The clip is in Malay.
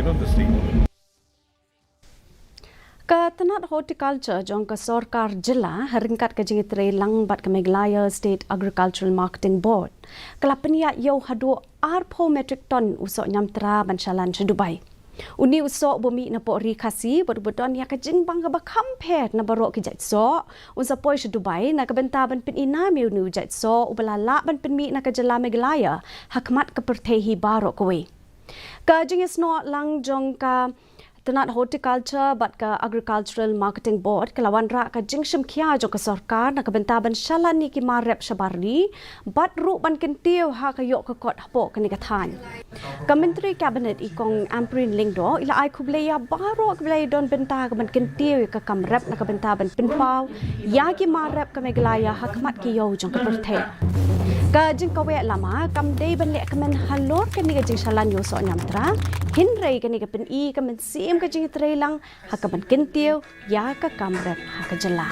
the state. Katanat horticulture jong ka Sorkar Jilla haringkat ka jingitre lang bat ka Meghalaya State Agricultural Marketing Board. Kalapaniya yo hado 4 metric ton usok Niamtra ban Shalan sa Dubai. Uni usok bumi na po ri KHASI bodon ya ka jingbang ka bakampet na barok ki jait so unsa poy sa Dubai na kabentaban pin inami uni jait so ubalala ban pinmi na ka Jala Meghalaya hakmat ka pertehi barok Kaweh. Ka jingis no lang jong ka Tanat horticulture bat ka agricultural marketing board kalawan ra ka jingsham kya jo ka sarkar na kabentaban Shalan ni ki marep Shabar ni bat ru ban kentiu ha ka yok ka kot hapo ka ni kathan ka menteri cabinet ikong amprin lingdo ila ai kubleya baro kublay don benta ka ban kentiu ka kamrep na kabentaban pinpau ya ki marep ka Meghalaya hakmat ki yo jong ka perthe ka jing Kaweh Lama kam dei ban le kamen halor ka ni ka Jingshalan yo so Niamtra hinrei ka ni ka pen i ka men sim ka jing lang hakaban kentiu ya ka kamrep ha ka Jala.